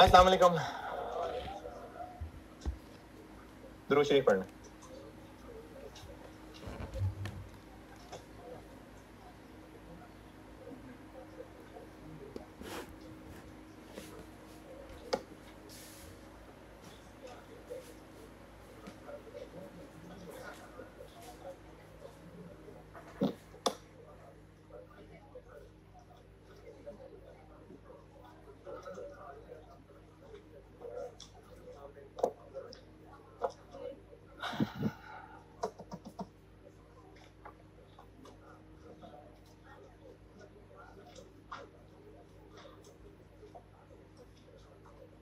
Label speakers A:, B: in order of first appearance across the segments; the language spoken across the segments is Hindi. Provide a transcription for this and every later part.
A: अस्सलाम वालेकुम। दुरूद शरीफ पढ़ना।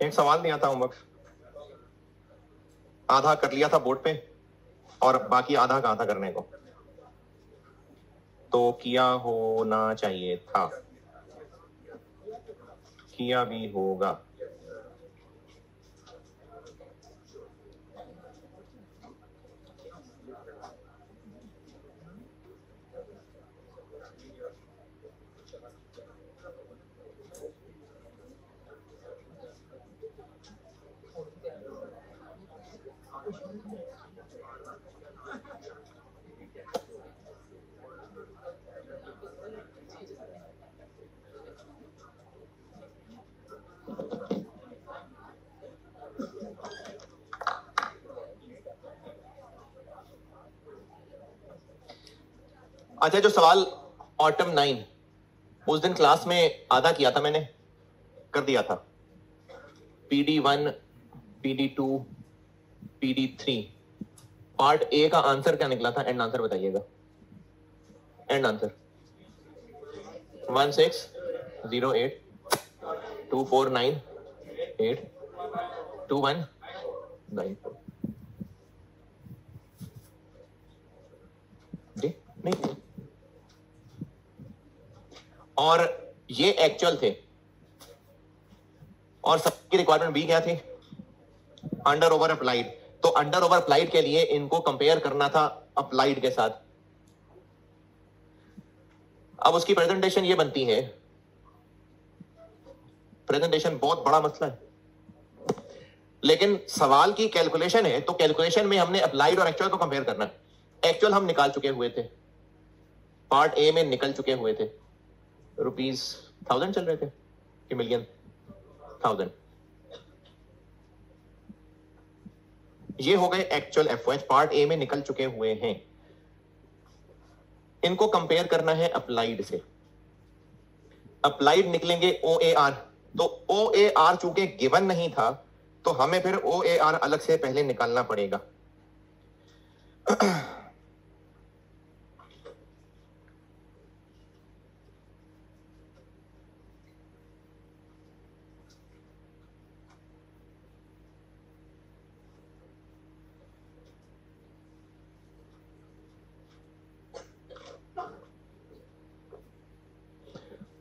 A: एक सवाल दिया था होमवर्क, आधा कर लिया था बोर्ड पे और बाकी आधा कहा था करने को, तो किया होना चाहिए था, किया भी होगा। अच्छा, जो सवाल ऑटम 9 उस दिन क्लास में आधा किया था, मैंने कर दिया था। PD1, PD2, PD3 part A का आंसर क्या निकला था? एंड आंसर बताइएगा। एंड आंसर 160824982194 जी नहीं, और ये एक्चुअल थे और सबकी रिक्वायरमेंट भी क्या थी? Under over applied. तो अंडर ओवर अप्लाइड के लिए इनको कंपेयर करना था अप्लाइड के साथ। अब उसकी प्रेजेंटेशन ये बनती है, प्रेजेंटेशन बहुत बड़ा मसला है, लेकिन सवाल की कैलकुलेशन है, तो कैलकुलेशन में हमने अप्लाइड और एक्चुअल को कंपेयर करना है। एक्चुअल हम निकाल चुके हुए थे, पार्ट ए में निकल चुके हुए थे, ₹1000 चल रहे थे कि मिलियन? 1000। ये हो गए एक्चुअल एफओएच, पार्ट ए में निकल चुके हुए हैं। इनको कंपेयर करना है अप्लाइड से। अप्लाइड निकलेंगे OAR, तो OAR चूंकि गिवन नहीं था, तो हमें फिर OAR अलग से पहले निकालना पड़ेगा।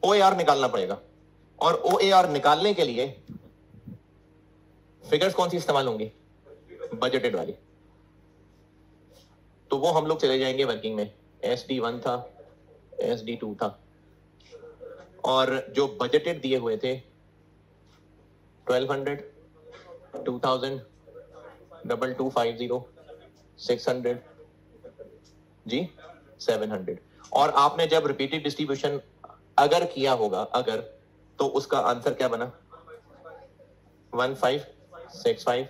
A: OAR निकालना पड़ेगा, और OAR निकालने के लिए फिगर्स कौन सी इस्तेमाल होंगी? बजटेड वाली। तो वो हम लोग चले जाएंगे वर्किंग में। SD1 था, SD2 था, और जो बजटेड दिए हुए थे 1200, 2000, 2250, 600 जी, 700। और आपने जब रिपीटेड डिस्ट्रीब्यूशन अगर किया होगा, अगर, तो उसका आंसर क्या बना? 1565,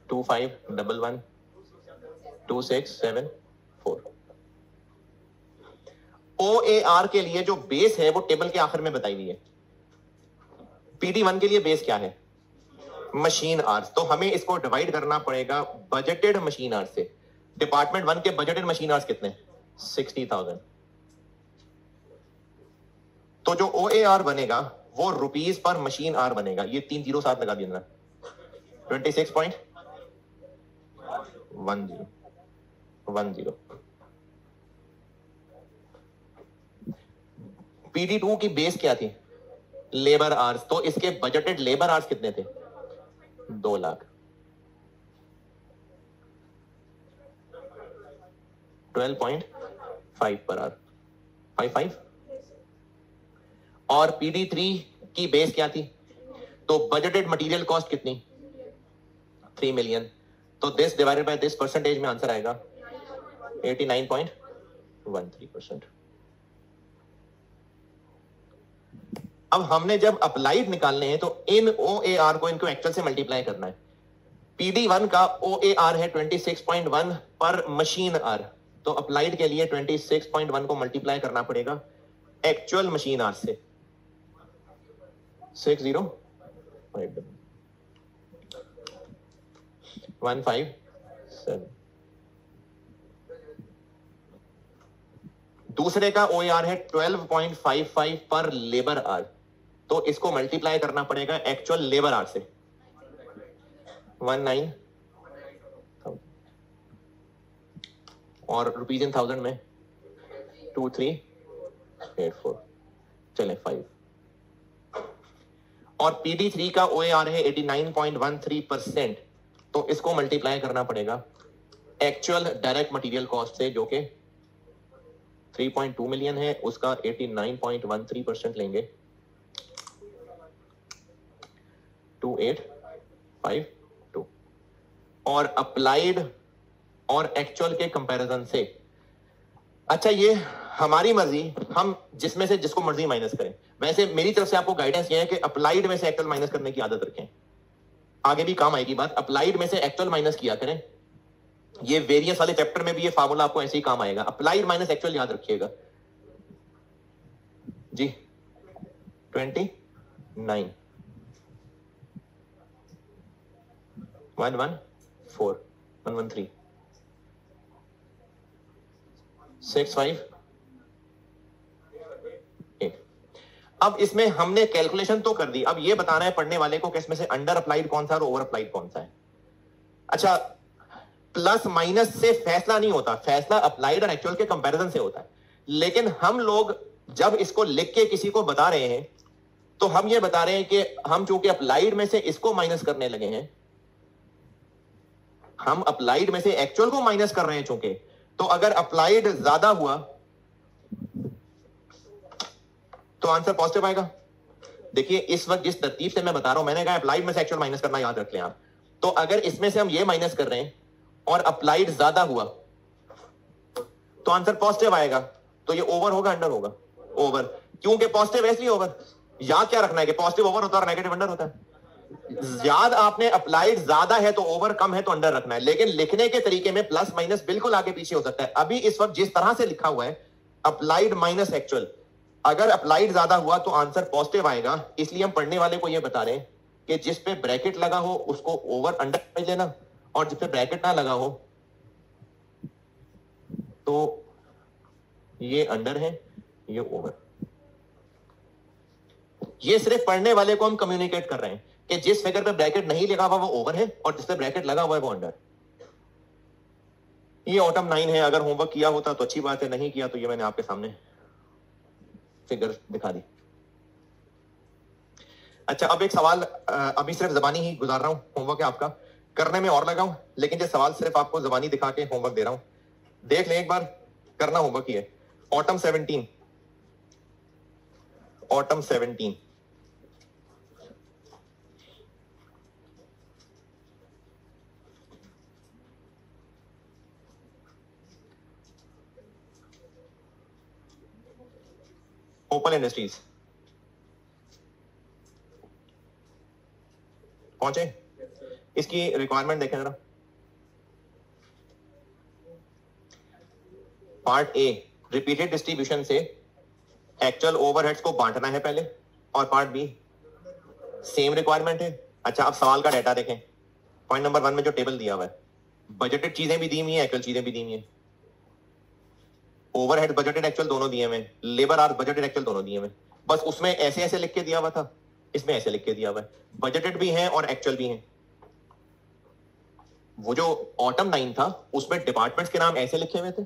A: 2511, 2674। OAR के लिए जो बेस है वो टेबल के आखिर में बताई हुई है। PD1 के लिए बेस क्या है? Machine hours. तो हमें इसको डिवाइड करना पड़ेगा बजटेड मशीन आवर्स से। डिपार्टमेंट 1 के बजटेड मशीन आवर्स कितने? 60,000। तो जो OAR बनेगा वो रुपीस पर मशीन आवर बनेगा। ये 3 जीरो साथ लगा देना, 26.1010। PD2 की बेस क्या थी? Labour hours. तो इसके बजटेड लेबर आवर्स कितने थे? 2 लाख। 12.5 per hour, 55। और PD3 की बेस क्या थी? तो बजटेड मटेरियल कॉस्ट कितनी? 3 मिलियन। तो this divided by this percentage में आंसर आएगा 89.13%। अब हमने जब अप्लाइड निकालने हैं तो इन OAR को इनको एक्चुअल से मल्टीप्लाई करना है। PD1 का OAR है 26.1 पर मशीन आर, तो अप्लाइड के लिए 26.1 को मल्टीप्लाई करना पड़ेगा एक्चुअल मशीन आर से। 60,157। दूसरे का OAR है 12.55 पर लेबर आर, तो इसको मल्टीप्लाई करना पड़ेगा एक्चुअल लेबर आर से। 19 और रुपीज इन थाउजेंड में 2384, चले 5। और PD3 का OAR है 89.13%, तो इसको मल्टीप्लाई करना पड़ेगा एक्चुअल डायरेक्ट मटेरियल कॉस्ट से जो कि 3.2 मिलियन है, उसका 89.13% लेंगे 2852। और अप्लाइड और एक्चुअल के कंपैरिजन से, अच्छा ये हमारी मर्जी, हम जिसमें से जिसको मर्जी माइनस करें। वैसे मेरी तरफ से आपको गाइडेंस ये है कि अप्लाइड में से एक्चुअल माइनस करने की आदत रखें, आगे भी काम आएगी बात। अप्लाइड में से एक्चुअल माइनस किया करें, ये वेरिएंस वाले चैप्टर में भी ये फार्मूला आपको ऐसे ही काम आएगा। अप्लाइड माइनस एक्चुअल याद रखिएगा जी। 29 114 113 658। अब इसमें हमने कैलकुलेशन तो कर दी, अब ये बताना है पढ़ने वाले को कि इसमें से अंडर अप्लाइड कौन सा और ओवर अप्लाइड कौन सा है। अच्छा, प्लस माइनस से फैसला नहीं होता, फैसला अप्लाइड और एक्चुअल के कंपैरिजन से होता है। लेकिन हम लोग जब इसको लिख के किसी को बता रहे हैं तो हम ये बता रहे हैं कि हम चूंकि अप्लाइड में से इसको माइनस करने लगे हैं, हम अप्लाइड में से एक्चुअल को माइनस कर रहे हैं चूंकि, तो अगर अप्लाइड ज्यादा हुआ तो आंसर पॉजिटिव आएगा। देखिए इस वक्त जिस तरतीब से मैं बता रहा हूं, मैंने कहा अप्लाइड में से एक्चुअल माइनस करना याद रख लें आप। तो अगर इसमें से हम ये माइनस कर रहे हैं और अप्लाइड ज्यादा हुआ तो आंसर पॉजिटिव आएगा। तो ये ओवर होगा अंडर होगा? ओवर, क्योंकि पॉजिटिव है इसलिए ओवर। याद क्या रखना है कि पॉजिटिव ओवर होता है और नेगेटिव अंडर होता है। याद आपने अप्लाइड ज्यादा है तो ओवर, कम है तो अंडर रखना है। लेकिन लिखने के तरीके में प्लस माइनस बिल्कुल आगे पीछे हो सकता है। अभी इस वक्त जिस तरह से लिखा हुआ है अप्लाइड माइनस एक्चुअल, अगर अप्लाइड ज्यादा हुआ तो आंसर पॉजिटिव आएगा। इसलिए हम पढ़ने वाले को यह बता रहे हैं कि जिस पे ब्रैकेट लगा हो उसको ओवर अंडर समझ लेना, और जिस पे ब्रैकेट ना लगा हो तो ये अंडर है, ये ओवर। ये सिर्फ पढ़ने वाले को हम कम्युनिकेट कर रहे हैं कि जिस फिगर पे ब्रैकेट नहीं लगा हुआ वो ओवर है और जिस पे ब्रैकेट लगा हुआ है वो अंडर। ये ऑटम 9 है, अगर होमवर्क किया होता तो अच्छी बात है, नहीं किया तो ये मैंने आपके सामने फिगर दिखा दी। अच्छा, अब एक सवाल, अभी सिर्फ जबानी ही गुजार रहा हूं, होमवर्क है आपका, करने में और लगा हूं, लेकिन ये सवाल सिर्फ आपको जबानी दिखा के होमवर्क दे रहा हूं, देख लें एक बार, करना होमवर्क ही है। ऑटम 17, ऑटम 17 ओपन इंडस्ट्रीज पहुंचे? इसकी रिक्वायरमेंट देखें जरा। पार्ट ए, रिपीटेड डिस्ट्रीब्यूशन से एक्चुअल ओवरहेड्स को बांटना है पहले, और पार्ट बी सेम रिक्वायरमेंट है। अच्छा, अब सवाल का डाटा देखें। पॉइंट नंबर 1 में जो टेबल दिया हुआ है, बजटेड चीजें भी दी हुई है, एक्चुअल चीजें भी दी हुई है। ओवरहेड बजटेड एक्चुअल दोनों दिए हुए, लेबर आवर्स बजटेड एक्चुअल दोनों दिए हुए। बस उसमें ऐसे ऐसे लिख के दिया हुआ था, इसमें ऐसे लिख के दिया हुआ है, बजटेड भी है और एक्चुअल भी है। वो जो ऑटम 9 था उसमें डिपार्टमेंट्स के नाम ऐसे लिखे हुए थे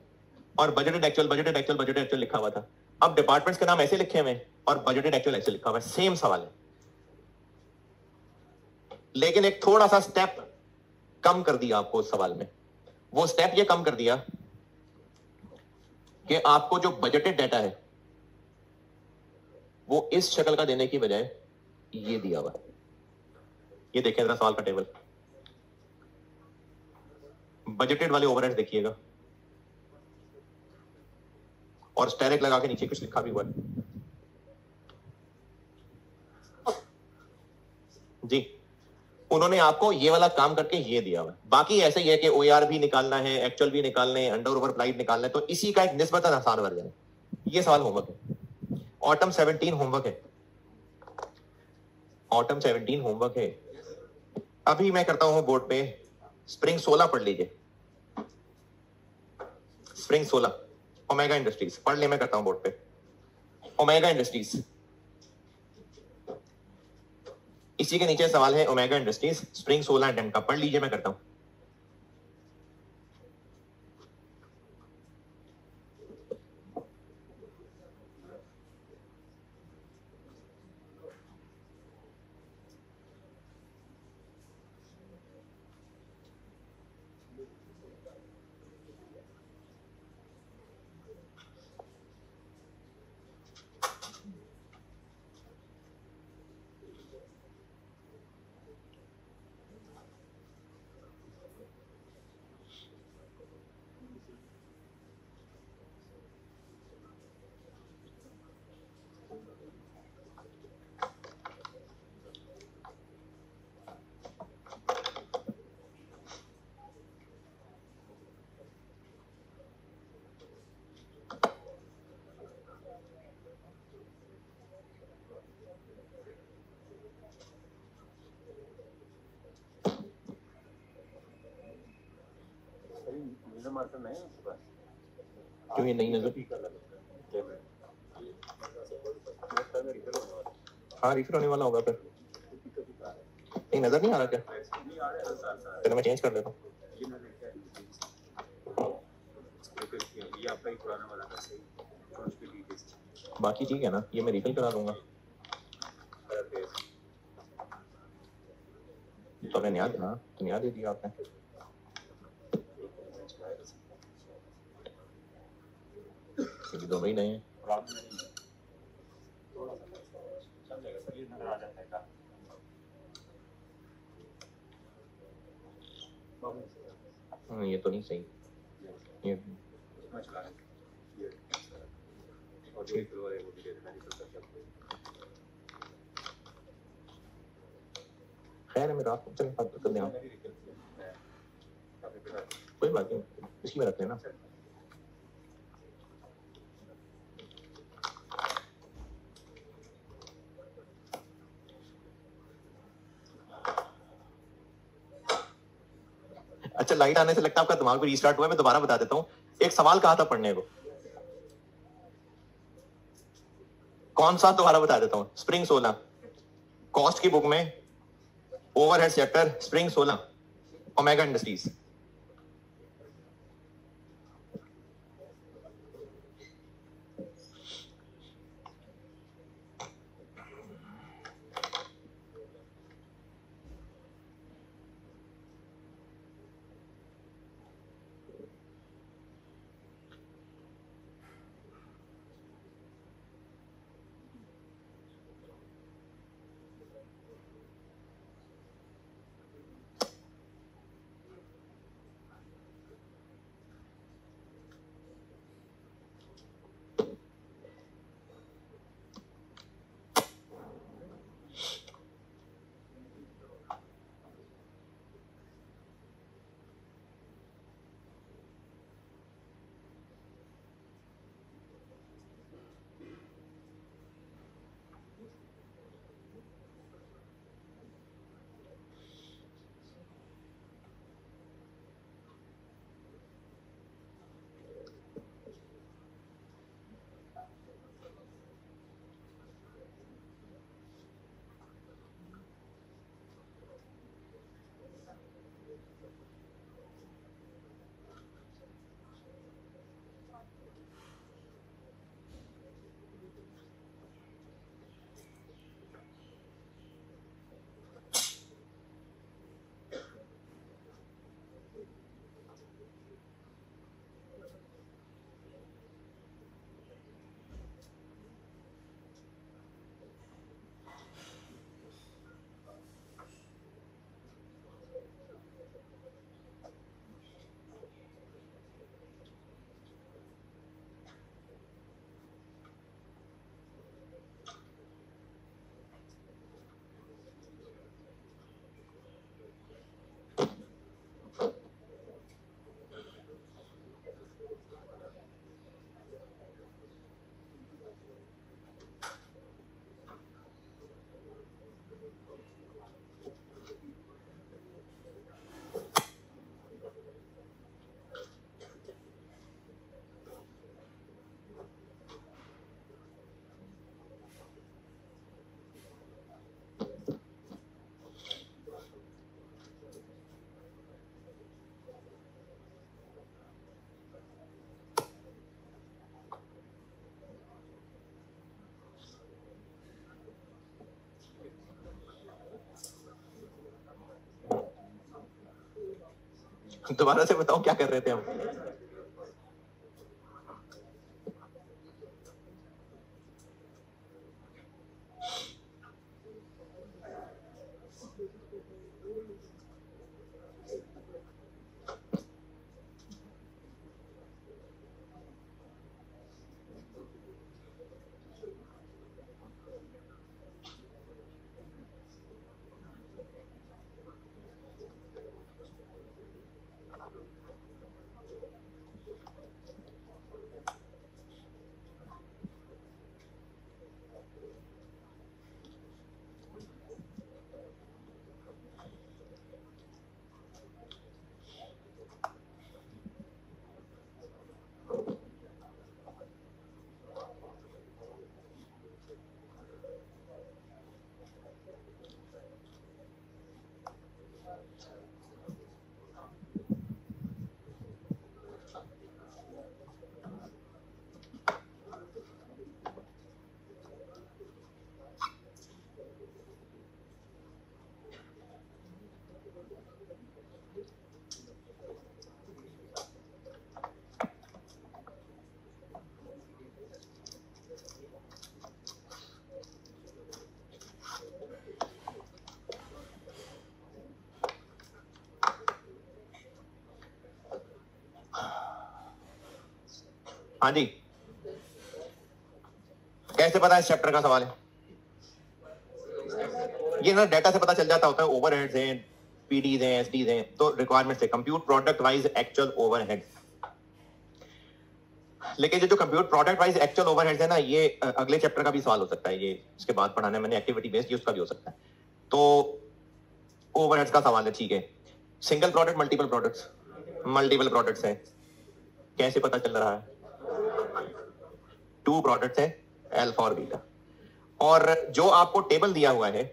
A: और budgeted actual budgeted actual budgeted actual लिखा हुआ था। अब डिपार्टमेंट्स के नाम ऐसे लिखे हुए और बजटेड एक्चुअल ऐसे लिखा हुआ है। सेम सवाल है, लेकिन एक थोड़ा सा स्टेप कम कर दिया आपको उस सवाल में। वो स्टेप ये कम कर दिया कि आपको जो बजटेड डाटा है वो इस शक्ल का देने की बजाय ये दिया हुआ है। ये देखें जरा सवाल का टेबल, बजटेड वाले ओवरहेड्स देखिएगा, और स्टेरिक लगा के नीचे कुछ लिखा भी हुआ है जी। उन्होंने आपको ये वाला काम करके ये दिया हुआ है। बाकी ऐसे ही है कि ओआर भी निकालना है, एक्चुअल भी निकालने हैं, अंडर ओवर अप्लाइड निकालना है, तो इसी का एक निस्बतन आसान वर्जन है। ये सवाल होमवर्क है, ऑटम 17 होमवर्क है, ऑटम 17 होमवर्क है। अभी मैं करता हूं बोर्ड पे स्प्रिंग 16 पढ़ लीजिए, स्प्रिंग 16 ओमेगा इंडस्ट्रीज पढ़ ले, मैं करता हूं बोर्ड पे ओमेगा इंडस्ट्रीज। इसी के नीचे सवाल है ओमेगा इंडस्ट्रीज स्प्रिंग 16 10 का, पढ़ लीजिए, मैं करता हूं। क्यों ये नहीं नजर? हाँ रिफर होने वाला होगा फिर, नहीं नजर नहीं आ रहा क्या? चलो मैं चेंज कर देता हूँ। बाकी ठीक है ना, ये मैं रिफिल करा दूंगा। तो मैंने याद, हाँ तुम याद दे दिया आपने। ये दो भाई नहीं है, ये तो नहीं सही, ये खैर है, मैं रात को चल बात कर लें, कोई बात नहीं, इसी में रख लेना। अच्छा लाइट आने से लगता है आपका दिमाग भी रीस्टार्ट हुआ है, मैं दोबारा बता देता हूँ। एक सवाल कहा था पढ़ने को, कौन सा दोबारा बता देता हूँ। स्प्रिंग 16 कॉस्ट की बुक में overhead sector, spring 16 omega industries. दोबारा से बताओ क्या कर रहे थे हम? हाँ जी, कैसे पता इस चैप्टर का सवाल है? ये ना डेटा से पता चल जाता होता है, ओवरहेड्स हैं, पीडीज हैं, एसडीज हैं, तो रिक्वायरमेंट से compute product wise actual overhead. लेकिन ये जो compute product wise actual overheads है ना, ये अगले चैप्टर का भी सवाल हो सकता है, ये इसके बाद पढ़ाने मैंने एक्टिविटी बेस्ड, ये उसका भी हो सकता है। तो ओवरहेड्स का सवाल है, ठीक है। Single product, multiple products, multiple products है, कैसे पता चल रहा है? 2 प्रोडक्ट्स है, अल्फा और बीटा। और जो आपको टेबल दिया हुआ है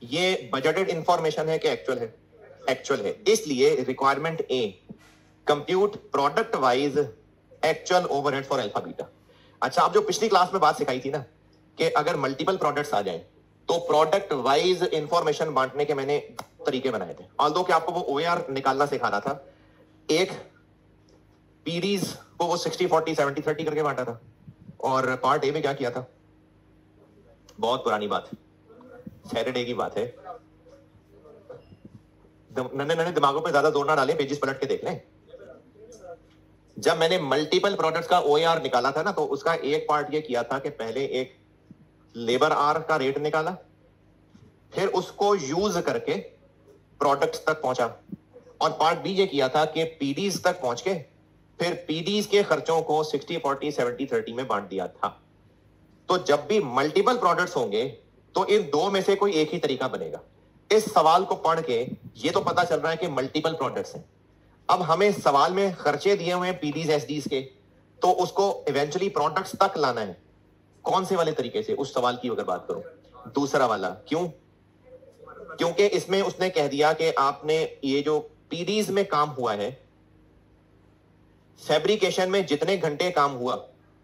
A: ये बजटेड इंफॉर्मेशन है कि एक्चुअल है? एक्चुअल है। इसलिए requirement A, compute product wise actual overhead for alpha beta. अच्छा, आप जो पिछली क्लास में बात सिखाई थी ना कि अगर मल्टीपल प्रोडक्ट्स आ जाएं तो प्रोडक्ट वाइज इंफॉर्मेशन बांटने के मैंने तरीके बनाए थे। ऑल्दो कि आपको वो ओएआर निकालना सिखाना था, एक पीडीज को वो 60-40 70-30 करके बांटा था, और पार्ट ए में क्या किया था? बहुत पुरानी बात, सैटरडे की बात है, नन्हे नन्हे दिमागों पे ज्यादा जोर ना डालें, पेजेस पलट के देख लें। जब मैंने मल्टीपल प्रोडक्ट्स का ओएआर निकाला था ना, तो उसका एक पार्ट ये किया था कि पहले एक लेबर आर का रेट निकाला, फिर उसको यूज करके प्रोडक्ट्स तक पहुंचा, और पार्ट बी ये किया था कि पीडीज तक पहुंच के फिर पीडीज के खर्चों को 60-40 70-30 में बांट दिया था। तो जब भी मल्टीपल प्रोडक्ट्स होंगे तो इन दो में से कोई एक ही तरीका बनेगा। इस सवाल को पढ़ के ये तो पता चल रहा है कि मल्टीपल प्रोडक्ट्स हैं। अब हमें सवाल में खर्चे दिए हुए हैं पीडीज एसडीज के, तो उसको इवेंचुअली प्रोडक्ट्स तक लाना है। कौन से वाले तरीके से? उस सवाल की अगर बात करूं, दूसरा वाला। क्यों? क्योंकि इसमें उसने कह दिया कि आपने ये जो पीडीज में काम हुआ है, फैब्रिकेशन में जितने घंटे काम हुआ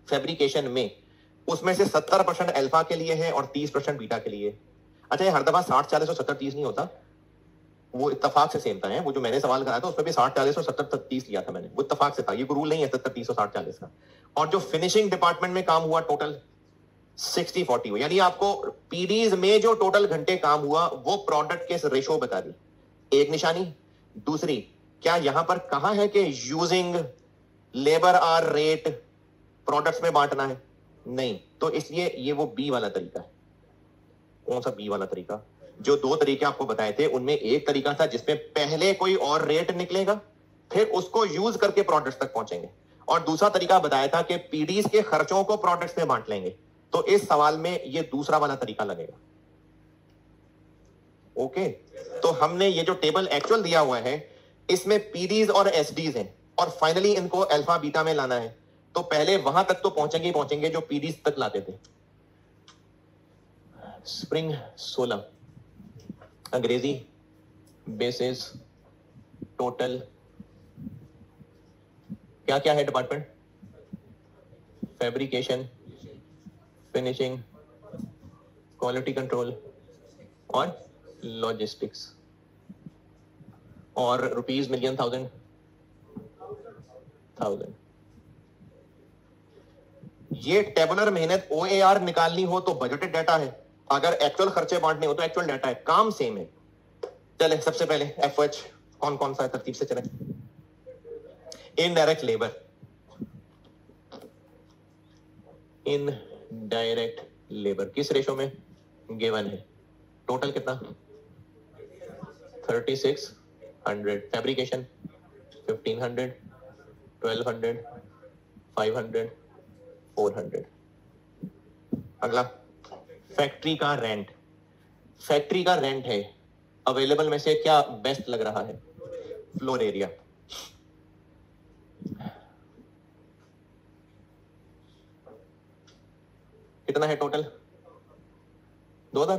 A: फैब्रिकेशन में, उसमें से 70% अल्फा के लिए है और 30% बीटा के लिए। अच्छा, ये हर दफा 60-40 और 70-30 नहीं होता, वो इत्तेफाक से सेम था। है वो जो मैंने सवाल कराया था उसमें भी 60-40 और 70-30 लिया था मैंने, वो इत्तेफाक से था, ये रूल नहीं है 70-30 और 60-40 का। और जो फिनिशिंग डिपार्टमेंट में काम हुआ टोटल 60-40 हुआ, यानी आपको पीडीज में जो टोटल घंटे काम हुआ वो प्रोडक्ट के रेशो बता दी, एक निशानी। दूसरी, क्या यहां पर कहा है कि using labour or rate products में बांटना है? नहीं, तो इसलिए ये वो बी वाला तरीका है। कौन सा बी वाला तरीका? जो 2 तरीके आपको बताए थे उनमें एक तरीका था जिसमें पहले कोई और रेट निकलेगा, फिर उसको यूज करके प्रोडक्ट्स तक पहुंचेंगे, और दूसरा तरीका बताया था कि पीडीज के खर्चों को प्रोडक्ट्स में बांट लेंगे। तो इस सवाल में ये दूसरा वाला तरीका लगेगा। ओके, तो हमने ये जो टेबल एक्चुअल दिया हुआ है इसमें पीडीज और एसडीज हैं, और फाइनली इनको अल्फा बीटा में लाना है, तो पहले वहां तक तो पहुंचेंगे ही पहुंचेंगे जो पीडीज तक लाते थे। स्प्रिंग 16, अंग्रेजी बेसिस टोटल, क्या क्या है department? Fabrication, finishing, quality control और लॉजिस्टिक्स। और रुपीज मिलियन थाउजेंड 1000। ये टेबुलर मेहनत OAR निकालनी हो तो बजटेड डाटा है, अगर एक्चुअल खर्चे बांटने हो तो एक्चुअल डाटा है, काम सेम है। चले सबसे पहले FH कौन कौन सा है, तरतीब से चले। इनडायरेक्ट लेबर, इनडायरेक्ट लेबर किस रेशो में गिवन है, टोटल कितना 3600, फैब्रिकेशन 1500, 1200, 500, 400। अगला फैक्ट्री का रेंट, फैक्ट्री का रेंट है, अवेलेबल में से क्या बेस्ट लग रहा है, फ्लोर एरिया। कितना है टोटल 2000,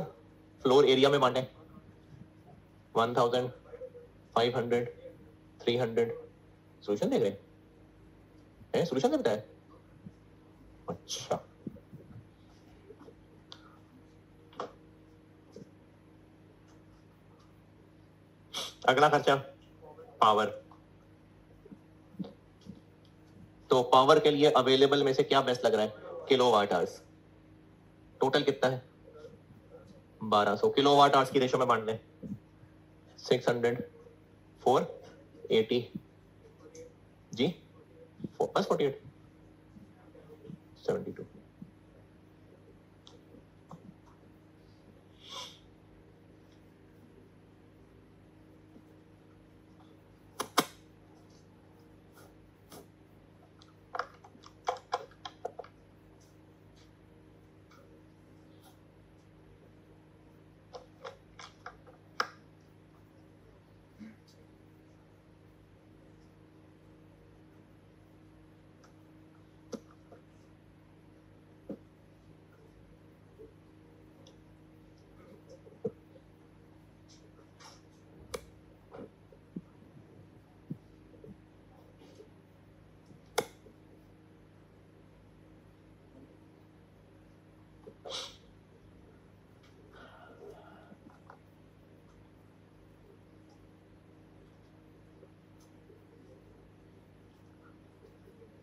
A: फ्लोर एरिया में बांटे 1000, 500, 300। सोल्यूशन देख रहे हैं, सोल्यूशन दे बताया। अच्छा अगला खर्चा पावर, तो पावर के लिए अवेलेबल में से क्या बेस्ट लग रहा है, किलोवाट आवर्स। टोटल कितना है 1200, किलोवाट आवर्स की रेशो में बांट लें 600, 480 जी, बस 48, 72।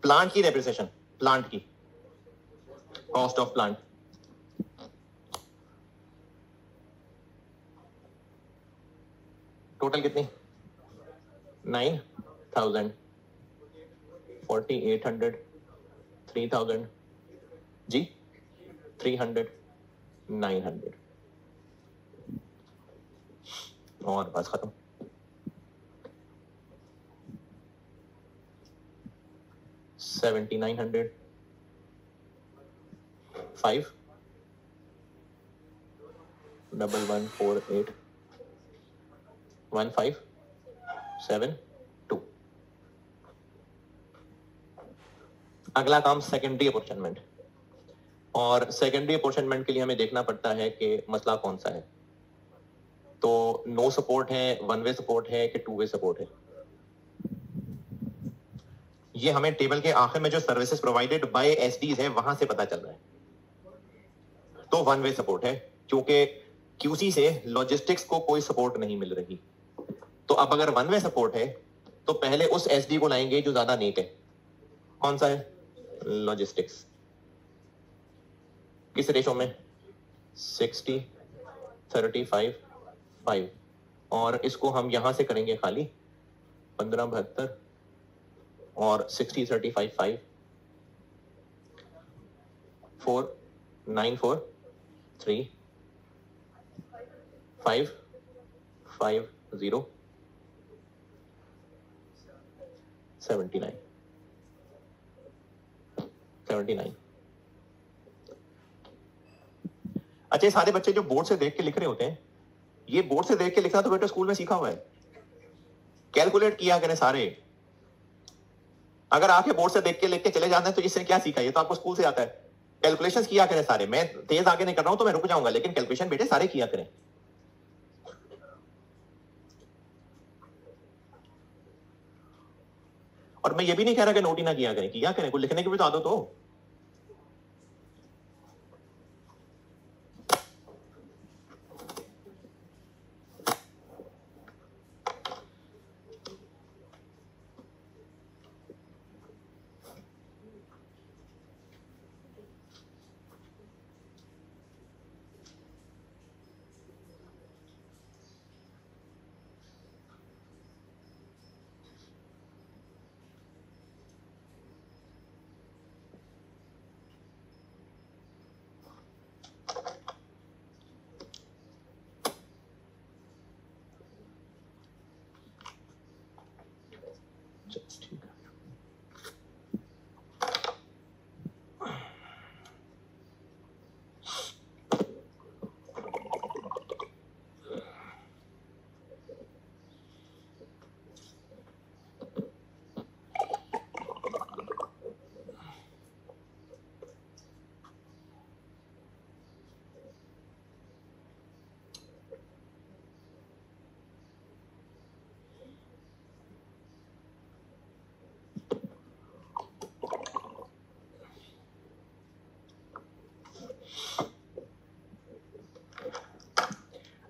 A: प्लांट की डेप्रिसिएशन, प्लांट की कॉस्ट ऑफ प्लांट, टोटल कितनी 9000, 4800, 3000 जी, 300, 900 और बस खत्म। $7,900, 5, 1148, 1572। अगला काम सेकेंडरी अपोर्शनमेंट, और सेकेंडरी अपोर्शनमेंट के लिए हमें देखना पड़ता है कि मसला कौन सा है। तो नो सपोर्ट है, वन वे सपोर्ट है कि टू वे सपोर्ट है, ये हमें टेबल के आखिर में जो सर्विसेज प्रोवाइडेड बाय एसडीज है वहां से पता चल रहा है। तो वन वे सपोर्ट है, क्योंकि क्यूसी से लॉजिस्टिक्स को कोई सपोर्ट नहीं मिल रही। तो अब अगर वन वे सपोर्ट है तो पहले उस एसडी को लाएंगे जो ज्यादा नेक है। कौन सा है, लॉजिस्टिक्स। किस रेशो में 60, 35, 5, और इसको हम यहां से करेंगे खाली 1572 और 60, 35, 5, 4, 9, 4, 3, 5, 5, 0, 79, 79। अच्छा, ये सारे बच्चे जो बोर्ड से देख के लिख रहे होते हैं, ये बोर्ड से देख के लिखना तो बेटा स्कूल में सीखा हुआ है, कैलकुलेट किया करें सारे। अगर आके बोर्ड से देख के लिख के चले जाते हैं तो इससे क्या सीखा, ये तो आपको स्कूल से आता है। कैलकुलेशंस किया करें सारे, मैं तेज आगे नहीं कर रहा हूं तो मैं रुक जाऊंगा, लेकिन कैलकुलेशन बेटे सारे किया करें। और मैं ये भी नहीं कह रहा कि नोट ही ना किया करें, किया करें, कुछ लिखने की भी तो आदत हो।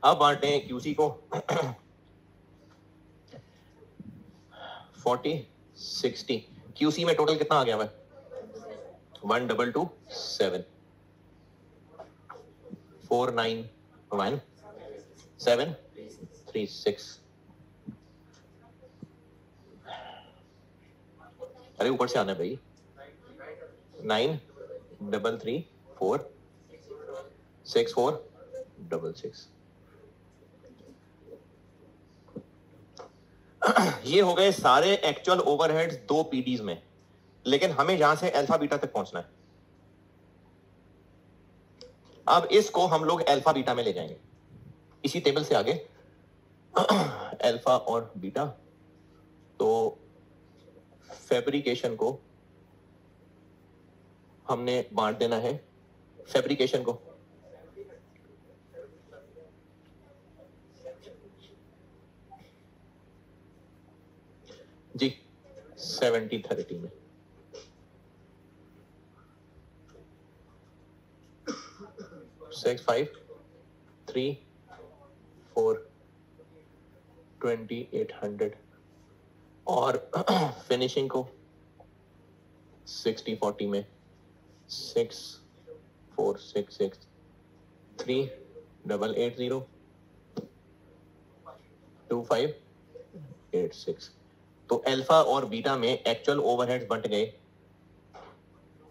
A: अब बांटते हैं क्यूसी को 40 60। क्यूसी में टोटल कितना आ गया भाई? 1227 491 736। अरे ऊपर से आना है भाई। 93346466। ये हो गए सारे एक्चुअल ओवरहेड्स दो पीडीज में, लेकिन हमें यहां से अल्फा बीटा तक पहुंचना है। अब इसको हम लोग अल्फा बीटा में ले जाएंगे इसी टेबल से आगे। अल्फा और बीटा, तो फैब्रिकेशन को हमने बांट देना है। फैब्रिकेशन को जी 70-30 में। 6 5 3 4 2800 और फिनिशिंग को 60-40 में 6 4 6 6 3 8 8 0 2 5 8 6। तो अल्फा और बीटा में एक्चुअल ओवरहेड्स बंट गए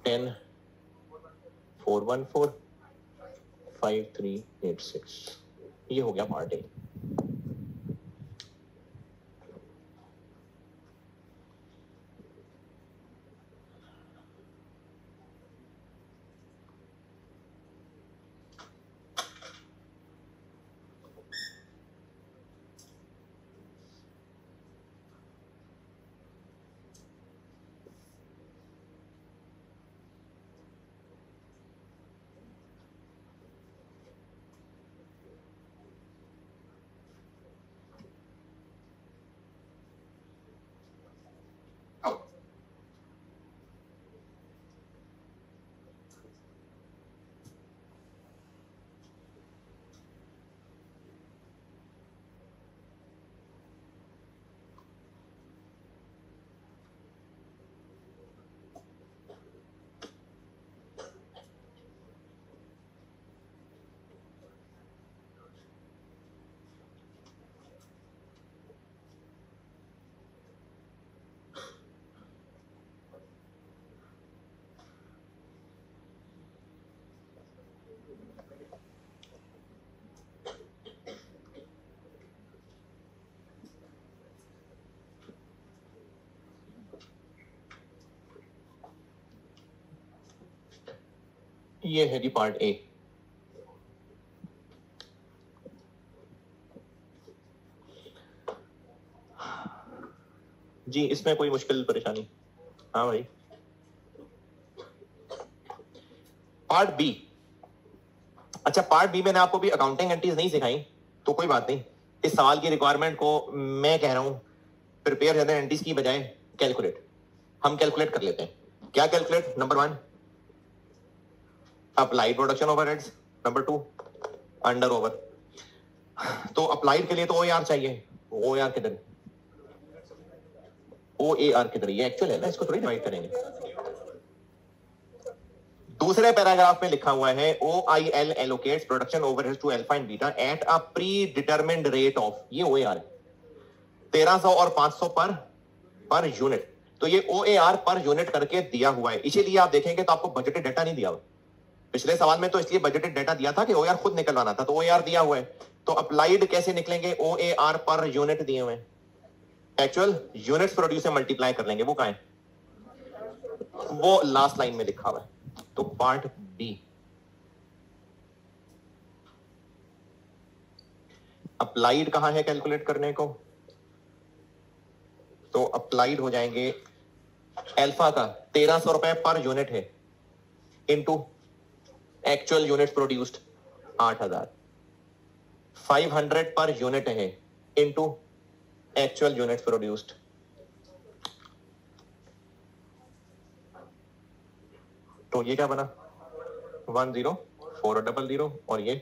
A: 10 4 1 4 5 3 8 6। ये हो गया पार्ट ए। ये है जी पार्ट ए। जी इसमें कोई मुश्किल परेशानी? हाँ भाई। Part B. अच्छा पार्ट बी मैंने आपको भी अकाउंटिंग एंट्रीज नहीं सिखाई, तो कोई बात नहीं। इस सवाल की रिक्वायरमेंट को मैं कह रहा हूं प्रिपेयर जनरल एंट्रीज की बजाय कैलकुलेट। हम कैलकुलेट कर लेते हैं। क्या calculate? Number 1 applied production overheads, number 2 under over. तो अप्लाइड के लिए तो OAR चाहिए। OAR किधर है? OAR किधर है? ये एक्चुअल है ना, इसको थोड़ी डिवाइड करेंगे। दूसरे पैराग्राफ में लिखा हुआ है OIL allocates production overheads to alpha and beta at a predetermined rate of, ये OAR है 1300 और 500 पर यूनिट। तो ये OAR पर यूनिट करके दिया हुआ है, इसीलिए आप देखेंगे तो आपको बजटेड डाटा नहीं दिया हुआ। पिछले सवाल में तो इसलिए बजटेड डाटा दिया था कि OAR खुद निकलवाना था, तो OAR दिया हुआ है। तो अप्लाइड कैसे निकलेंगे? OAR पर यूनिट दिए हुए हैं, एक्चुअल यूनिट्स प्रोड्यूस से मल्टीप्लाई कर लेंगे। वो कहां है? वो लास्ट लाइन में लिखा हुआ है। तो पार्ट बी अप्लाइड कहां है कैलकुलेट करने को? तो अप्लाइड हो जाएंगे अल्फा का 1300 रुपए पर यूनिट है into actual units produced 8000, 500 per unit है इनटू एक्चुअल यूनिट्स प्रोड्यूस्ड। तो ये क्या बना? 10 400 और ये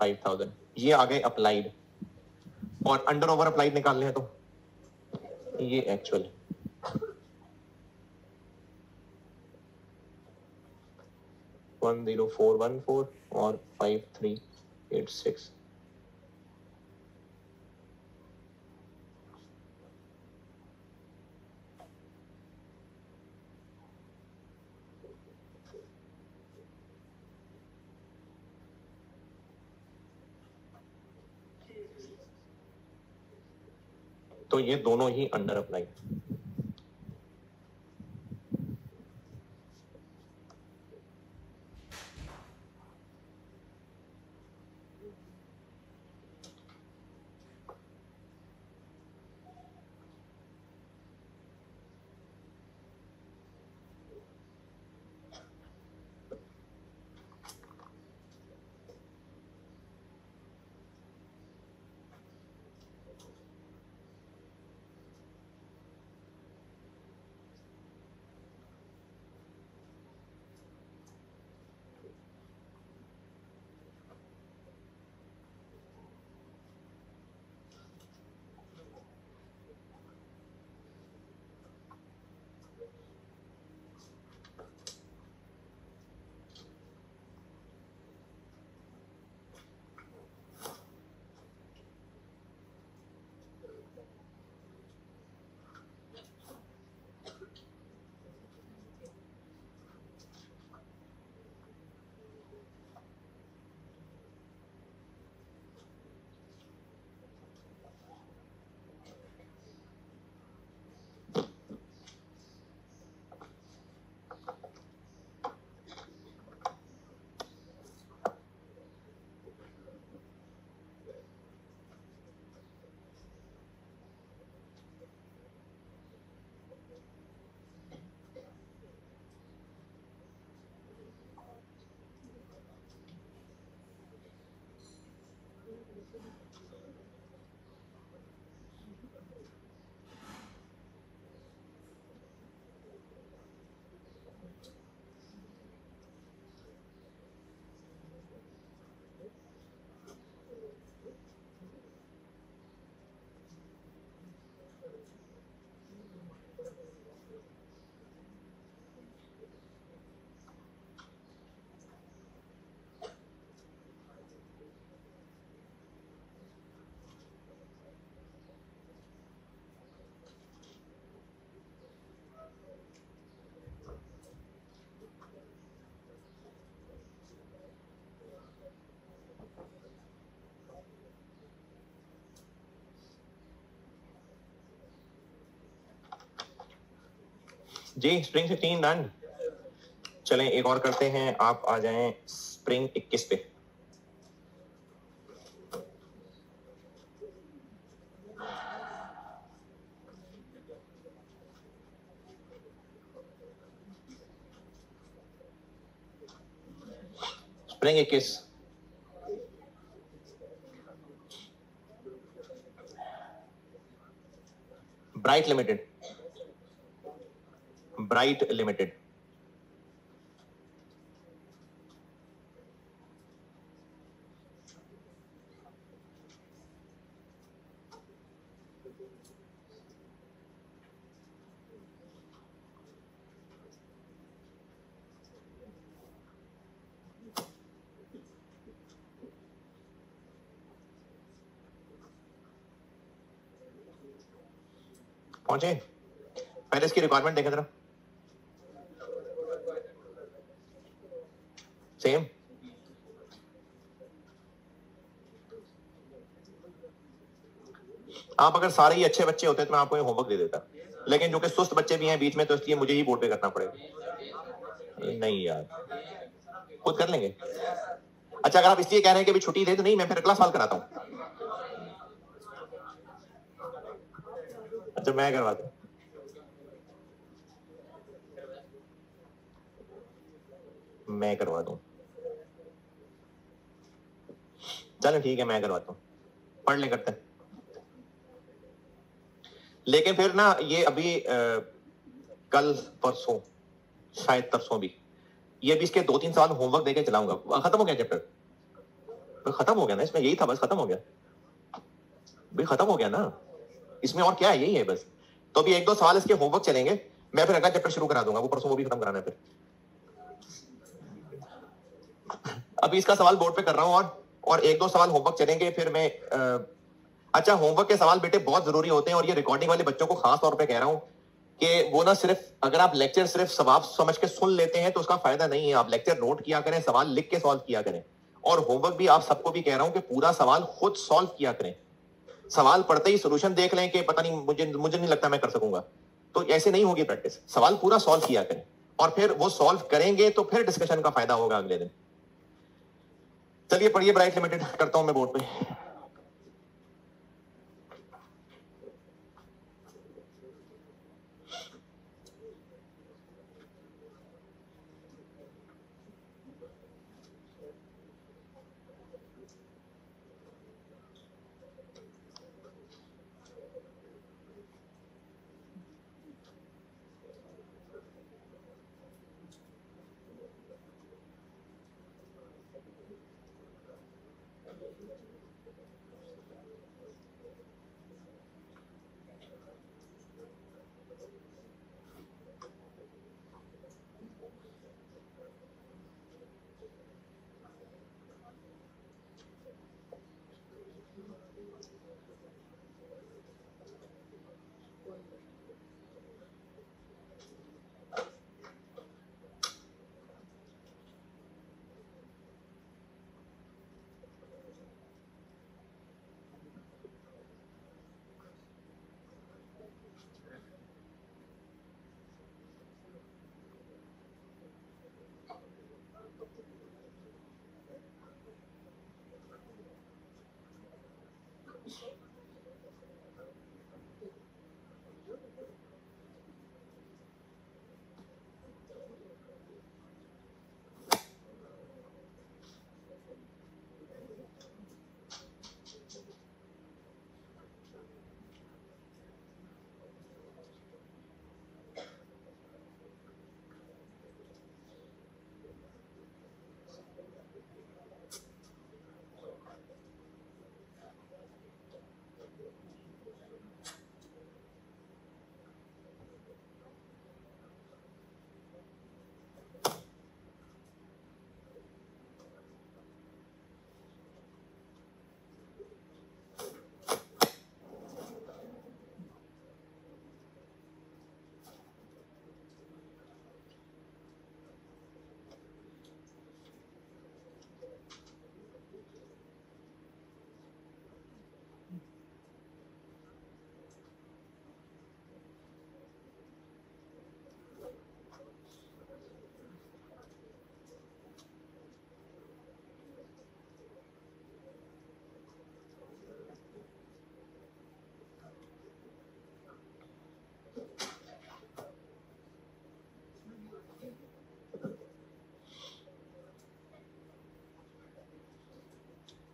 A: 5000, ये आ गए अप्लाइड, और अंडर ओवर अप्लाइड निकालने हैं तो ये एक्चुअल 10414 और 5386। तो ये दोनों ही under apply. G spring 15 done. चलें एक और करते हैं, आप आ जाएं स्प्रिंग 21 पे। Spring 21 bright limited, bright limited. पहुंचे? पहले इसकी रिक्वायरमेंट देखें जरा। सेम आप अगर सारे ही अच्छे बच्चे होते तो मैं आपको ये होमवर्क दे देता, लेकिन जो कि सुस्त बच्चे भी हैं बीच में, तो इसलिए मुझे ही बोर्ड पे करना पड़ेगा। नहीं यार, खुद कर लेंगे। अच्छा अगर आप इसलिए कह रहे हैं कि अभी छुट्टी दे तो नहीं, मैं फिर अगला साल कराता हूँ। अच्छा मैं करवाता हूँ। मैं करवा दूं, चलो ठीक है मैं करवाता हूँ, पढ़ ले करते हैं। लेकिन फिर ना ये अभी कल परसों शायद तरसों भी, ये भी इसके 2-3 सवाल होमवर्क देके चलाऊंगा। खत्म हो गया चैप्टर? खत्म हो गया ना इसमें, यही था बस, खत्म हो गया भाई, खत्म हो गया ना इसमें, और क्या है, यही है बस। तो अभी एक दो सवाल इसके होमवर्क चलेंगे, मैं फिर अगला चैप्टर शुरू करा दूंगा, वो परसों वो भी खत्म कराना है फिर। अभी इसका सवाल बोर्ड पे कर रहा हूं, और एक दो सवाल होमवर्क चलेंगे फिर मैं अच्छा, होमवर्क के सवाल बेटे बहुत जरूरी होते हैं, और ये रिकॉर्डिंग वाले बच्चों को खास तौर पे कह रहा हूं कि वो ना सिर्फ, अगर आप लेक्चर सिर्फ सवाब समझ के सुन लेते हैं तो उसका फायदा नहीं है, आप लेक्चर नोट किया करें, सवाल लिख के सॉल्व किया करें, और होमवर्क भी आप सबको भी कह रहा हूं कि पूरा सवाल खुद सॉल्व किया करें। सवाल पढ़ते ही सोल्यूशन देख लें कि पता नहीं, मुझे नहीं लगता मैं कर सकूंगा, तो ऐसे नहीं होगी प्रैक्टिस। सवाल पूरा सॉल्व किया करें, और फिर वो सॉल्व करेंगे तो फिर डिस्कशन का फायदा होगा अगले दिन। चलिए पढ़िए ब्राइट लिमिटेड, करता हूं मैं बोर्ड पे।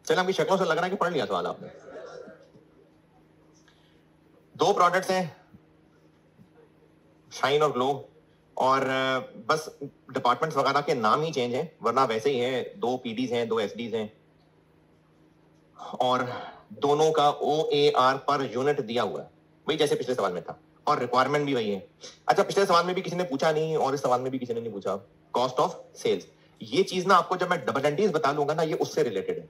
A: चलो, आपकी शक्लों से लग रहा है कि पढ़ लिया सवाल आपने। दो प्रोडक्ट्स हैं, शाइन और ग्लो, और बस डिपार्टमेंट्स वगैरह के नाम ही चेंज हैं, वरना वैसे ही है। दो पीडीज हैं, दो एसडीज हैं, और दोनों का OAR पर यूनिट दिया हुआ है, वही जैसे पिछले सवाल में था, और रिक्वायरमेंट भी वही है। अच्छा, पिछले सवाल में भी किसी ने पूछा नहीं, और इस सवाल में भी किसी ने नहीं पूछा, कॉस्ट ऑफ सेल्स। ये चीज ना आपको जब मैं डबल एंटीज बता लूंगा ना, ये उससे रिलेटेड है।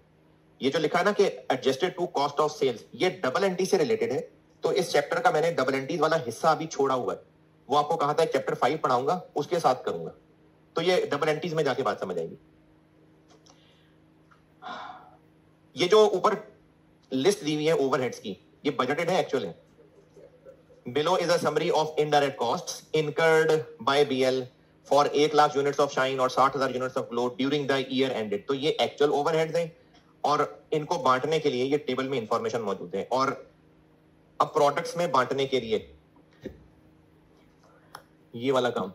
A: ये जो लिखा है ना कि adjusted to cost of sales, ये डबल एंटी से रिलेटेड है। तो इस चैप्टर का मैंने डबल एंटीज वाला हिस्सा अभी छोड़ा हुआ है, वो आपको कहा था चैप्टर 5 पढ़ाऊंगा, उसके साथ करूंगा, तो ये डबल एंटीज में जाके बात समझ आएगी। ये जो ऊपर लिस्ट दी हुई है ओवरहेड्स की, ये बजटेड है एक्चुअल है। Below is a summary of indirect costs incurred by BL for 1 lakh units of shine और 60,000 units of glow during the year ended. तो ये एक्चुअल ओवरहेड्स हैं, और इनको बांटने के लिए ये टेबल में इंफॉर्मेशन मौजूद है। और अब प्रोडक्ट्स में बांटने के लिए ये वाला काम,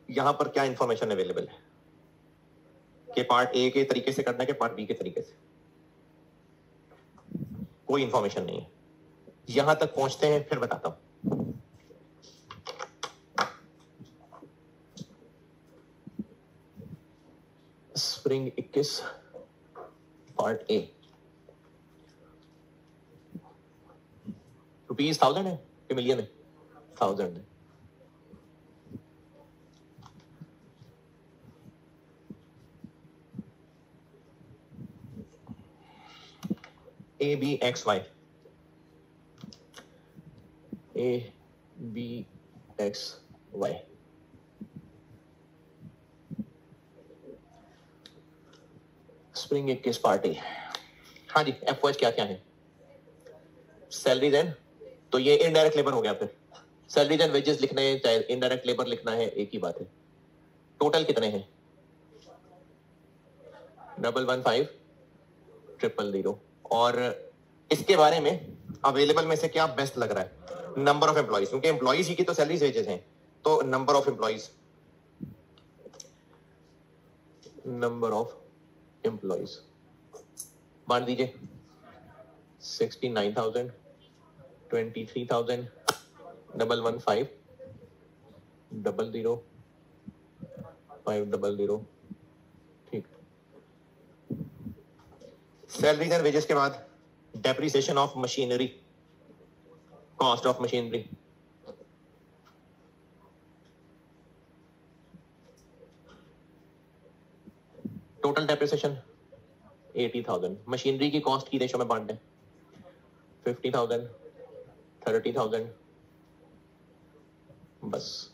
A: यहां पर क्या इंफॉर्मेशन अवेलेबल है कि पार्ट ए के तरीके से करना है कि पार्ट बी के तरीके से, कोई इंफॉर्मेशन नहीं है। यहां तक पहुंचते हैं फिर बताता हूं। स्प्रिंग 21 पार्ट ए, रुपीज 1000 है कि मिलियन है? 1000 है। A B X Y, A B X Y, spring 21 party. हाँ जी, एफ क्या क्या है? सैलरीज एंड, तो ये इनडायरेक्ट लेबर हो गया। फिर सैलरीज एंड वेजेस लिखना है चाहे इनडायरेक्ट लेबर लिखना है, एक ही बात है। टोटल कितने हैं? 115000। और इसके बारे में अवेलेबल में से क्या बेस्ट लग रहा है? नंबर ऑफ एम्प्लॉइज, क्योंकि एम्प्लॉइज ही की तो सैलरीज वेजेस हैं, तो number of employees, number of employees बांट दीजिए। 69,000, 23,000, 115, 00, 500। ठीक। सैलरीज एंड वेजेस के बाद depreciation of machinery, cost of machinery, total depreciation 80,000। Machinery की कॉस्ट की रेशो में बांट दें, 50,000, 30,000, बस।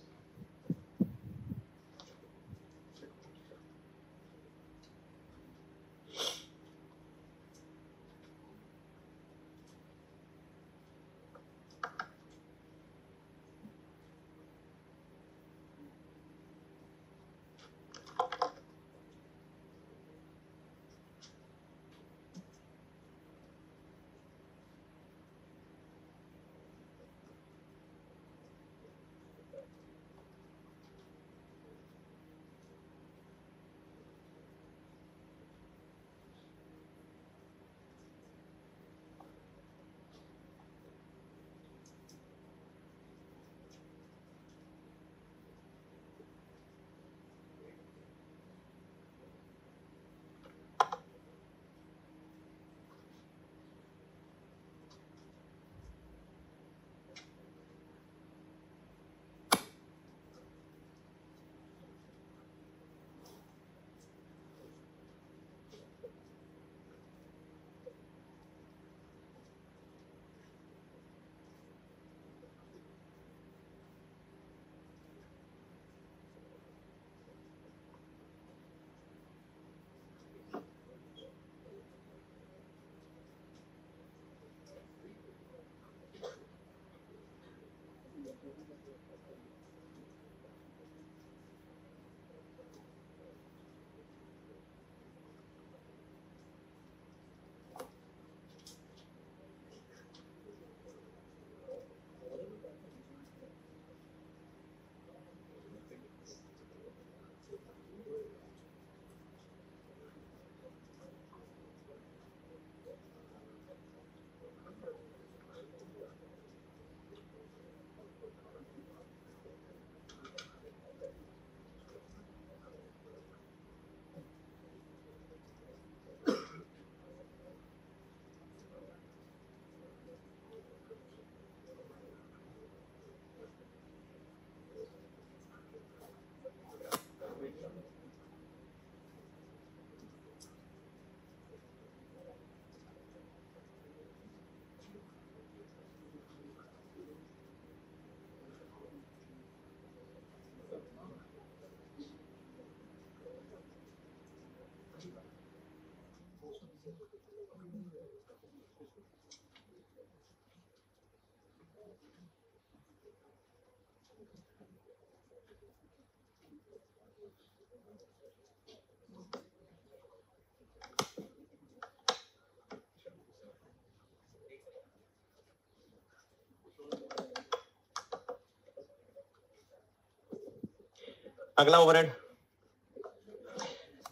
A: अगला ओवरहेड,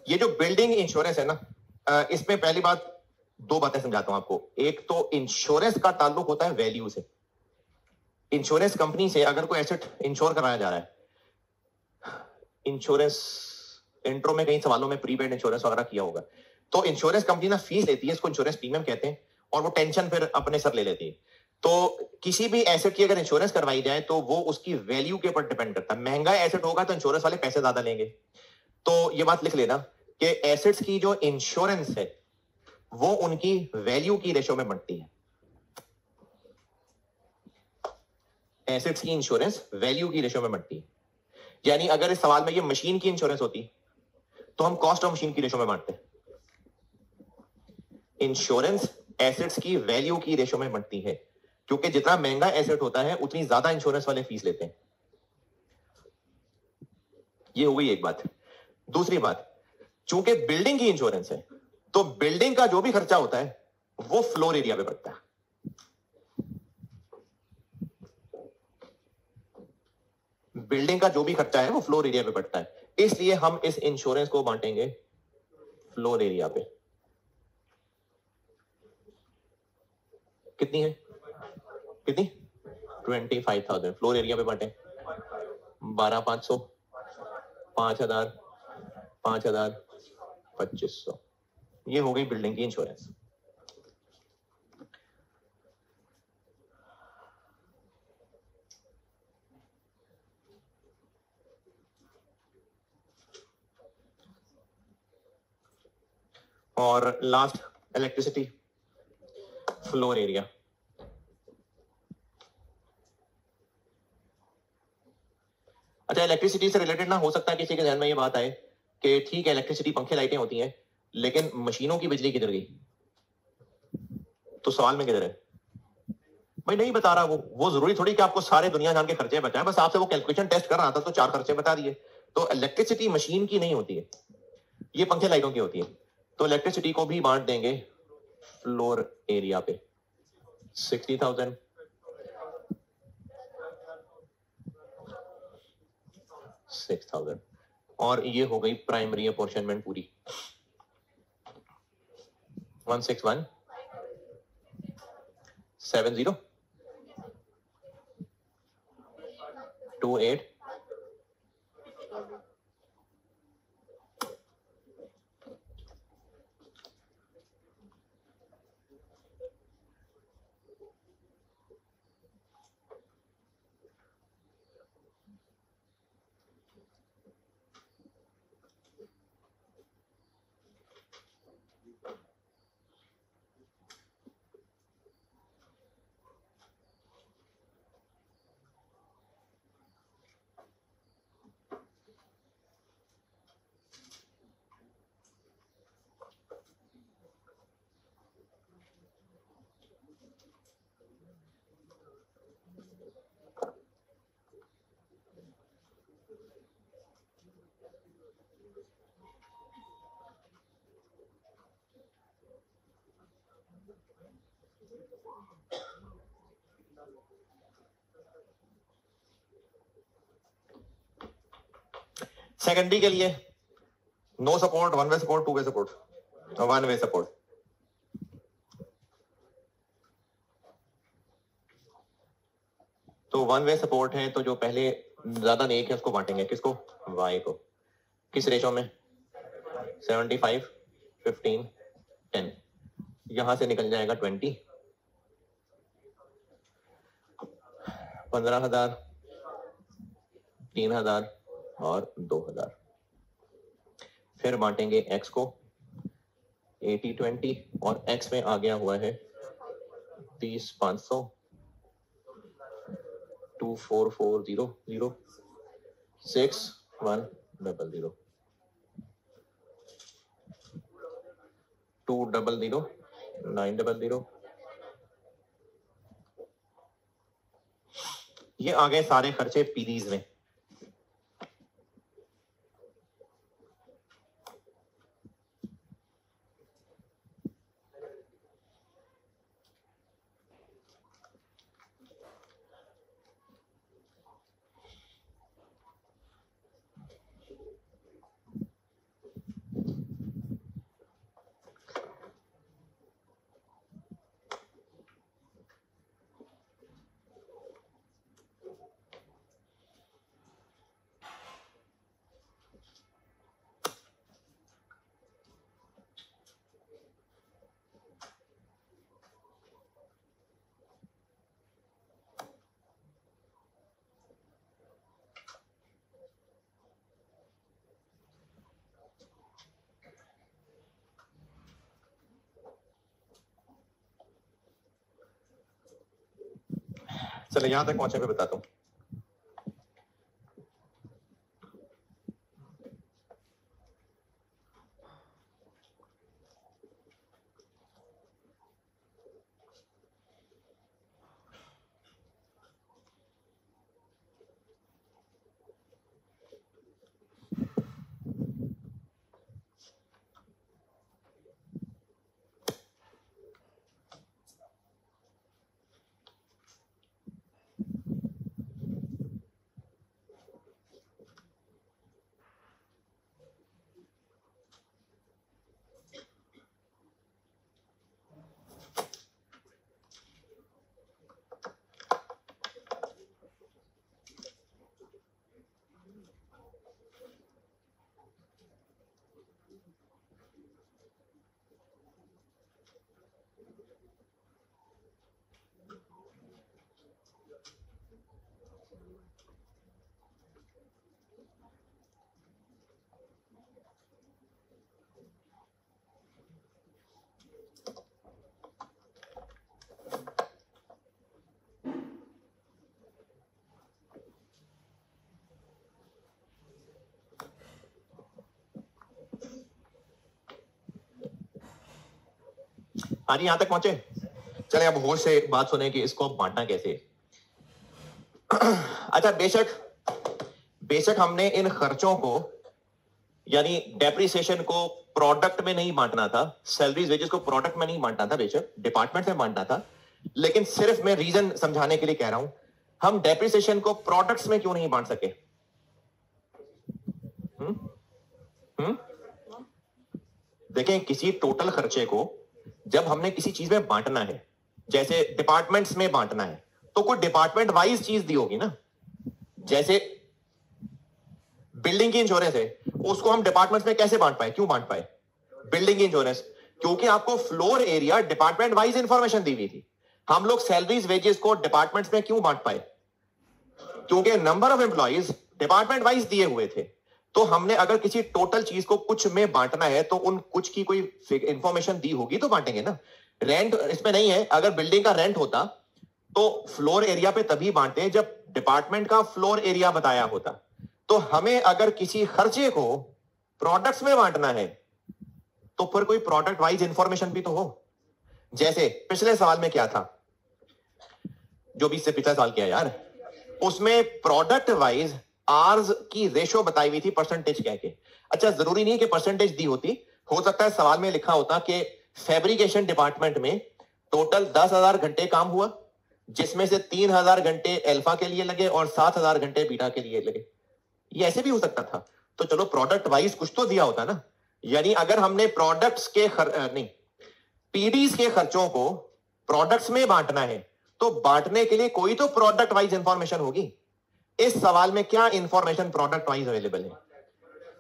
A: ये जो बिल्डिंग इंश्योरेंस है ना, इसमें पहली बात दो बातें समझाता हूं आपको। एक तो इंश्योरेंस का ताल्लुक होता है वैल्यू से। इंश्योरेंस कंपनी से अगर कोई एसेट इंश्योर कराया जा रहा है, इंश्योरेंस इंट्रो में कई सवालों में प्रीपेड इंश्योरेंस वगैरह किया होगा। तो इंश्योरेंस कंपनी ना फीस लेती है, इसको इंश्योरेंस प्रीमियम कहते हैं, और वो टेंशन फिर अपने सर ले लेती है। तो किसी भी एसेट की अगर इंश्योरेंस करवाई जाए तो वो उसकी वैल्यू के ऊपर डिपेंड करता है। महंगा एसेट होगा तो इंश्योरेंस वाले पैसे ज्यादा लेंगे। तो ये बात लिख लेना कि एसेट्स की जो इंश्योरेंस है वो उनकी वैल्यू की रेशो में बढ़ती है। एसेट्स की इंश्योरेंस वैल्यू की रेशो में बढ़ती है। यानी अगर इस सवाल में ये मशीन की इंश्योरेंस होती तो हम कॉस्ट ऑफ मशीन की रेशो में बांटते। इंश्योरेंस एसेट्स की वैल्यू की रेशो में बढ़ती है, क्योंकि जितना महंगा एसेट होता है उतनी ज्यादा इंश्योरेंस वाले फीस लेते हैं। ये हो गई एक बात। दूसरी बात, चूंकि बिल्डिंग की इंश्योरेंस है तो बिल्डिंग का जो भी खर्चा होता है वो फ्लोर एरिया पे पड़ता है। बिल्डिंग का जो भी खर्चा है वो फ्लोर एरिया पे पड़ता है, इसलिए हम इस इंश्योरेंस को बांटेंगे फ्लोर एरिया पे। कितनी है? कितनी? 25,000 फ्लोर एरिया पे बांटे। 12,500, 5,000, 5,000, 2,500। ये हो गई बिल्डिंग की इंश्योरेंस। और लास्ट इलेक्ट्रिसिटी फ्लोर एरिया। अच्छा, इलेक्ट्रिसिटी से रिलेटेड ना हो सकता है किसी के ध्यान में ये बात आए कि ठीक है इलेक्ट्रिसिटी पंखे लाइटें होती हैं, लेकिन मशीनों की बिजली किधर गई? तो सवाल में किधर है भाई? नहीं बता रहा वो जरूरी थोड़ी कि आपको सारे दुनिया जान के खर्चे बताएं, बस आपसे वो कैलकुलेशन टेस्ट कर रहा था तो 4 खर्चे बता दिए। तो इलेक्ट्रिसिटी मशीन की नहीं होती है, ये पंखे लाइटों की होती है। तो इलेक्ट्रिसिटी को भी बांट देंगे फ्लोर एरिया पे। 60,000, 6,000, और ये हो गई प्राइमरी अपॉर्चनमेंट पूरी। 16170 28 सेकेंडरी के लिए no support, one way support, two way support, one way support. तो वन वे सपोर्ट है, तो जो पहले ज्यादा नेक है उसको बांटेंगे। किसको? वाई को। किस रेशो में? 75, 15, 10। यहां से निकल जाएगा 20, 15,000, 3,000 और 2,000। फिर बांटेंगे एक्स को 80, 20, और एक्स में आ गया हुआ है 30, 500, 24400, 6100, 200, 900। ये आ गए सारे खर्चे पीडीज में। चले यहां तक पहुंचे, मैं बताता हूं। हाँ जी, यहां तक पहुंचे। चले अब होश से बात सुने कि इसको बांटना कैसे। अच्छा, बेशक हमने इन खर्चों को यानी डेप्रिसिएशन को प्रोडक्ट में नहीं बांटना था, सैलरीज वेजेस को प्रोडक्ट में नहीं बांटना था, बेशक डिपार्टमेंट में बांटना था, लेकिन सिर्फ मैं रीजन समझाने के लिए कह रहा हूं, हम डेप्रिसिएशन को प्रोडक्ट्स में क्यों नहीं बांट सके? देखें, किसी टोटल खर्चे को जब हमने किसी चीज में बांटना है, जैसे डिपार्टमेंट्स में बांटना है, तो कोई डिपार्टमेंट वाइज चीज दी होगी ना। जैसे बिल्डिंग की इंश्योरेंस है, उसको हम डिपार्टमेंट्स में कैसे बांट पाए, क्यों बांट पाए? बिल्डिंग की इंश्योरेंस क्योंकि आपको floor area department wise information दी हुई थी। हम लोग सैलरीज वेजेस को डिपार्टमेंट्स में क्यों बांट पाए? क्योंकि number of employees department wise दिए हुए थे। तो हमने अगर किसी टोटल चीज को कुछ में बांटना है तो उन कुछ की कोई इंफॉर्मेशन दी होगी तो बांटेंगे ना। रेंट इसमें नहीं है, अगर बिल्डिंग का रेंट होता तो फ्लोर एरिया पे तभी बांटते हैं जब डिपार्टमेंट का फ्लोर एरिया बताया होता। तो हमें अगर किसी खर्चे को प्रोडक्ट्स में बांटना है तो फिर कोई प्रोडक्ट वाइज इंफॉर्मेशन भी तो हो। जैसे पिछले सवाल में क्या था, जो 20 से पिछला साल किया यार, उसमें प्रोडक्ट वाइज आर्स की रेशो बताई हुई थी परसेंटेज कह के। अच्छा, जरूरी नहीं कि परसेंटेज दी होती, हो सकता है सवाल में लिखा होता कि फैब्रिकेशन डिपार्टमेंट में टोटल 10,000 घंटे काम हुआ, जिसमें से 3,000 घंटे अल्फा के लिए लगे और 7,000 घंटे बीटा के लिए लगे। ये ऐसे भी हो सकता था। तो चलो प्रोडक्ट वाइज कुछ तो दिया होता ना। यानी अगर हमने प्रोडक्ट्स के नहीं, पीडीज के खर्चों को प्रोडक्ट्स में बांटना है तो बांटने के लिए कोई तो प्रोडक्ट वाइज इंफॉर्मेशन होगी। इस सवाल में क्या इंफॉर्मेशन प्रोडक्ट वाइज अवेलेबल है?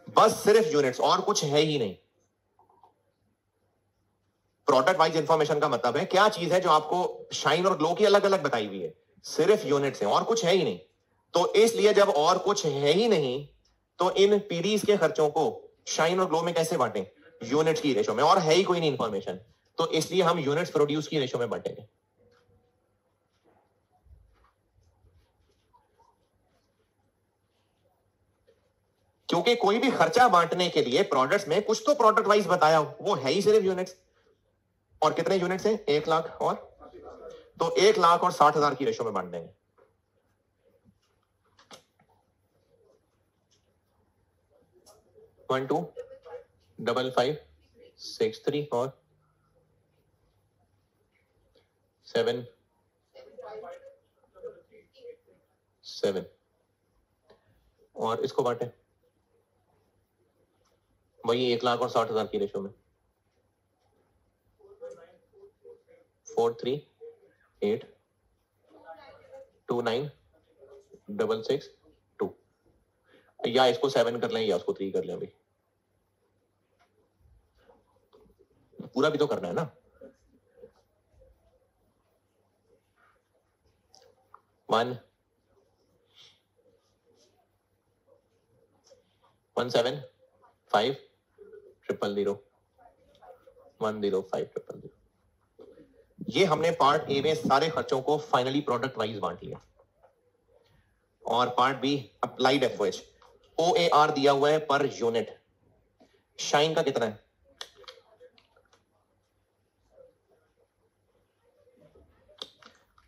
A: बस सिर्फ यूनिट्स, और कुछ है ही नहीं। प्रोडक्ट वाइज इंफॉर्मेशन का मतलब है क्या चीज है जो आपको शाइन और ग्लो की अलग अलग बताई हुई है, सिर्फ यूनिट्स है और कुछ है ही नहीं। तो इसलिए जब और कुछ है ही नहीं तो इन पीडीज के खर्चों को शाइन और ग्लो में कैसे बांटें? यूनिट्स की रेशो में, और है ही कोई नहीं इंफॉर्मेशन, तो इसलिए हम यूनिट्स प्रोड्यूस की रेशो में बांटेंगे। क्योंकि कोई भी खर्चा बांटने के लिए प्रोडक्ट्स में कुछ तो प्रोडक्ट वाइज बताया हो, वो है ही सिर्फ यूनिट्स। और कितने यूनिट्स हैं? 1 लाख और, तो 1 लाख और 60,000 की रेशो में बांट देंगे। 1 2 5 5 6 3 और 7 7 और इसको बांटे वही 1 लाख और 60,000 की रेशो में। 4 3 8 2 9 6 6 2, या इसको 7 कर लें या उसको 3 कर लें। अभी पूरा भी तो करना है ना। 1 1 7 5 0 0 0 1 0 5 0 0। ये हमने पार्ट ए में सारे खर्चों को फाइनली प्रोडक्ट वाइज बांट लिया, और part be applied FOH. OAR दिया हुआ है पर यूनिट। शाइन का कितना है?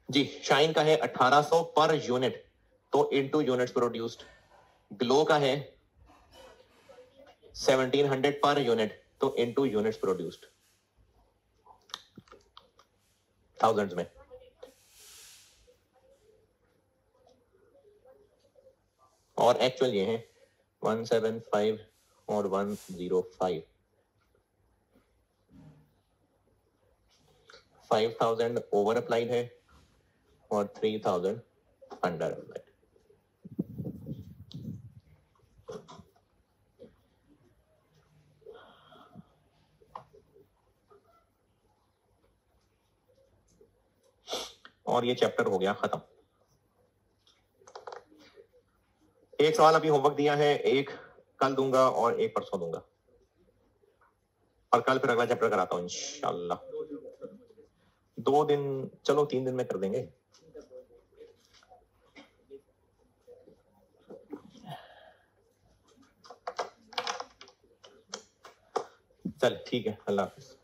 A: जी, शाइन का है 1800 पर यूनिट, तो इनटू यूनिट्स प्रोड्यूस्ड। ग्लो का है 1700 पर यूनिट, तो इनटू यूनिट्स प्रोड्यूस्ड, थाउजेंड्स में। और एक्चुअल ये है 175 और 105। 5000 ओवर अप्लाइड है और 3000 अंडर अप्लाइड। और ये चैप्टर हो गया खत्म। एक सवाल अभी होमवर्क दिया है, एक कल दूंगा और एक परसों दूंगा, और कल फिर अगला चैप्टर कराता हूं इंशाल्लाह। 2 दिन, चलो 3 दिन में कर देंगे। चल ठीक है, अल्लाह हाफिज।